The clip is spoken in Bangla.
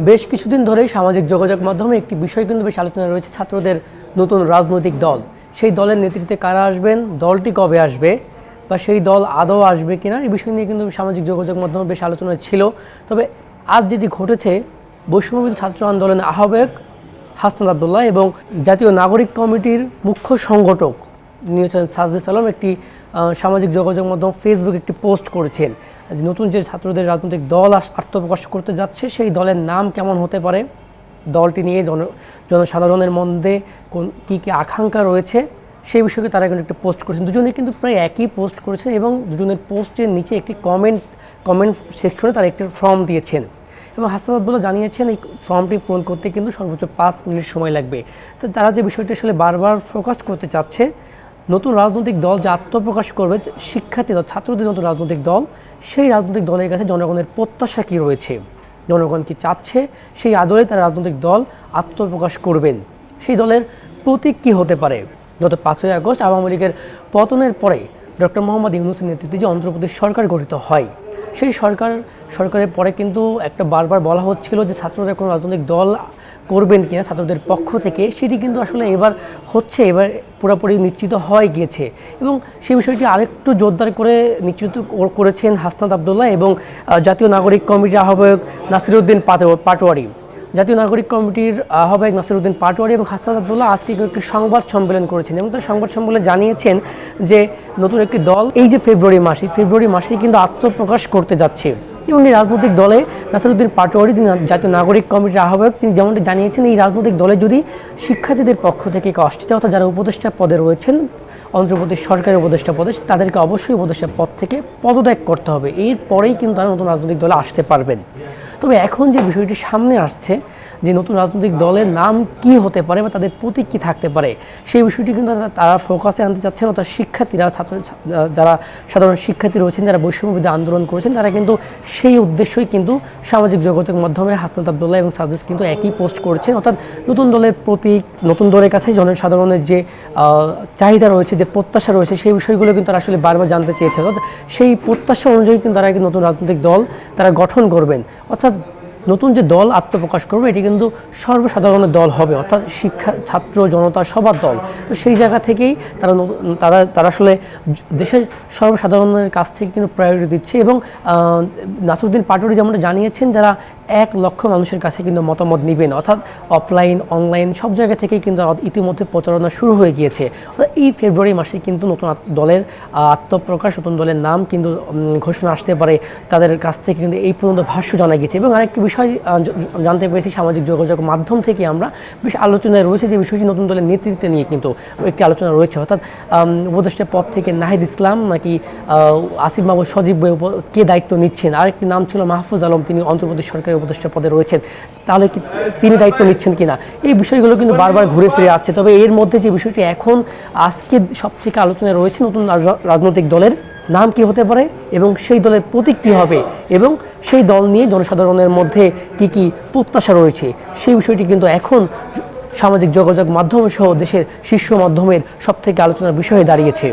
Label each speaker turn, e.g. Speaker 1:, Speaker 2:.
Speaker 1: বেশ কিছুদিন ধরেই সামাজিক যোগাযোগ মাধ্যমে একটি বিষয় কিন্তু বেশ আলোচনা রয়েছে, ছাত্রদের নতুন রাজনৈতিক দল। সেই দলের নেতৃত্বে কারা আসবেন, দলটি কবে আসবে, বা সেই দল আদৌ আসবে কিনা, এই বিষয় নিয়ে কিন্তু সামাজিক যোগাযোগ মাধ্যমে বেশ আলোচনা ছিল। তবে আজ যেটি ঘটেছে, বৈষম্যবিরোধী ছাত্র আন্দোলনের আহ্বায়ক হাসনাত আবদুল্লাহ এবং জাতীয় নাগরিক কমিটির মুখ্য সংগঠক নিয়েছেন সাজেদুল আলম একটি সামাজিক যোগাযোগ মাধ্যম ফেসবুক একটি পোস্ট করেছেন যে নতুন যে ছাত্রদের রাজনৈতিক দল আত্মপ্রকাশ করতে যাচ্ছে সেই দলের নাম কেমন হতে পারে, দলটি নিয়ে জনসাধারণের মধ্যে কী কী আকাঙ্ক্ষা রয়েছে সেই বিষয়ে তারা কিন্তু একটি পোস্ট করেছেন। দুজনে কিন্তু প্রায় একই পোস্ট করেছেন এবং দুজনের পোস্টের নিচে একটি কমেন্ট সেকশনে তারা একটি ফর্ম দিয়েছেন এবং হাসনাত আবদুল্লাহ জানিয়েছেন এই ফর্মটি পূরণ করতে কিন্তু সর্বোচ্চ 5 মিনিট সময় লাগবে। তো তারা যে বিষয়টি আসলে বারবার ফোকাস করতে চাচ্ছে, নতুন রাজনৈতিক দল যে আত্মপ্রকাশ করবে, শিক্ষার্থী দল, ছাত্রদের নতুন রাজনৈতিক দল, সেই রাজনৈতিক দলের কাছে জনগণের প্রত্যাশা কী রয়েছে, জনগণ কী চাচ্ছে, সেই আদলে তারা রাজনৈতিক দল আত্মপ্রকাশ করবেন। সেই দলের প্রতীক কী হতে পারে? গত 5ই আগস্ট আওয়ামী লীগের পতনের পরে ডক্টর মোহাম্মদ ইউনূসের নেতৃত্বে যে অন্তর্বর্তী সরকার গঠিত হয়, সেই সরকারের পরে কিন্তু একটা বারবার বলা হচ্ছিল যে ছাত্ররা কোনো রাজনৈতিক দল করবেন কিনা ছাত্রদের পক্ষ থেকে, সেটি কিন্তু আসলে এবার পুরোপুরি নিশ্চিত হয়ে গিয়েছে এবং সেই বিষয়টি আরেকটু জোরদার করে নিশ্চিত করেছেন হাসনাত আবদুল্লাহ এবং জাতীয় নাগরিক কমিটির আহ্বায়ক নাসিরউদ্দিন পাটোয়ারি। জাতীয় নাগরিক কমিটির আহ্বায়ক নাসিরউদ্দিন পাটোয়ারি এবং হাসনাত আবদুল্লাহ আজকে একটি সংবাদ সম্মেলন করেছেন এবং তার সংবাদ সম্মেলনে জানিয়েছেন যে নতুন একটি দল এই যে ফেব্রুয়ারি মাসে কিন্তু আত্মপ্রকাশ করতে যাচ্ছে এবং এই রাজনৈতিক দলে নাসিরউদ্দিন পাটোয়ারি, তিনি জাতীয় নাগরিক কমিটির আহ্বায়ক, তিনি যেমনটি জানিয়েছেন এই রাজনৈতিক দলে যদি শিক্ষার্থীদের পক্ষ থেকে কেউ আসতে চায়, অর্থাৎ যারা উপদেষ্টা পদে রয়েছেন, অন্তর্বর্তী সরকারের উপদেষ্টা পদে, তাদেরকে অবশ্যই উপদেষ্টা পদ থেকে পদত্যাগ করতে হবে, এরপরেই কিন্তু তারা নতুন রাজনৈতিক দলে আসতে পারবেন। তবে এখন যে বিষয়টি সামনে আসছে যে নতুন রাজনৈতিক দলের নাম কি হতে পারে বা তাদের প্রতীক কী থাকতে পারে, সেই বিষয়টি কিন্তু তারা ফোকাসে আনতে চাচ্ছেন। অর্থাৎ শিক্ষার্থীরা, যারা সাধারণ শিক্ষার্থী রয়েছেন, যারা বৈষম্যবিরোধী আন্দোলন করেছেন, তারা কিন্তু সেই উদ্দেশ্যই কিন্তু সামাজিক যোগাযোগ মাধ্যমে হাসনাত আবদুল্লাহ এবং সাজেদ কিন্তু একই পোস্ট করেছেন। অর্থাৎ নতুন দলের প্রতীক, নতুন দলের কাছে জনসাধারণের যে চাহিদা রয়েছে, যে প্রত্যাশা রয়েছে, সেই বিষয়গুলো কিন্তু তারা আসলে বারবার জানতে চেয়েছে। অর্থাৎ সেই প্রত্যাশা অনুযায়ী কিন্তু তারা নতুন রাজনৈতিক দল তারা গঠন করবেন। অর্থাৎ নতুন যে দল আত্মপ্রকাশ করবে এটি কিন্তু সর্বসাধারণের দল হবে, অর্থাৎ শিক্ষা, ছাত্র, জনতা সবার দল। তো সেই জায়গা থেকেই তারা আসলে দেশের সর্বসাধারণের কাছ থেকে কিন্তু প্রায়োরিটি দিচ্ছে এবং নাসিরউদ্দিন পাটোয়ারি যেমনটা জানিয়েছেন, যারা 1 লক্ষ মানুষের কাছে কিন্তু মতামত নেবেন, অর্থাৎ অফলাইন অনলাইন সব জায়গা থেকেই কিন্তু ইতিমধ্যে প্রচারণা শুরু হয়ে গিয়েছে। এই ফেব্রুয়ারি মাসে কিন্তু নতুন দলের আত্মপ্রকাশ, নতুন দলের নাম কিন্তু ঘোষণা আসতে পারে, তাদের কাছ থেকে কিন্তু এই পর্যন্ত ভাষ্য জানা গেছে। এবং আরেকটি বিষয় জানতে পেরেছি সামাজিক যোগাযোগ মাধ্যম থেকে, আমরা বেশ আলোচনায় রয়েছে যে বিষয়টি নতুন দলের নেতৃত্বে নিয়ে কিন্তু একটি আলোচনা রয়েছে। অর্থাৎ উপদেষ্টা পদ থেকে নাহিদ ইসলাম নাকি আসিফ মাহমুদ সজীব কে দায়িত্ব নিচ্ছেন, আরেকটি নাম ছিল মাহফুজ আলম, তিনি অন্তর্বর্তী সরকারের উপদেষ্টা পদে রয়েছেন, তাহলে কি তিনি দায়িত্ব নিচ্ছেন কিনা, এই বিষয়গুলো কিন্তু বারবার ঘুরে ফিরে আসছে। তবে এর মধ্যে যে বিষয়টি এখন আজকে সবথেকে আলোচনায় রয়েছে, নতুন রাজনৈতিক দলের নাম কি হতে পারে এবং সেই দলের প্রতীক কী হবে এবং সেই দল নিয়ে জনসাধারণের মধ্যে কি কি প্রত্যাশা রয়েছে, সেই বিষয়টি কিন্তু এখন সামাজিক যোগাযোগ মাধ্যম সহ দেশের শীর্ষ মাধ্যমের সবথেকে আলোচনার বিষয়ে দাঁড়িয়েছে।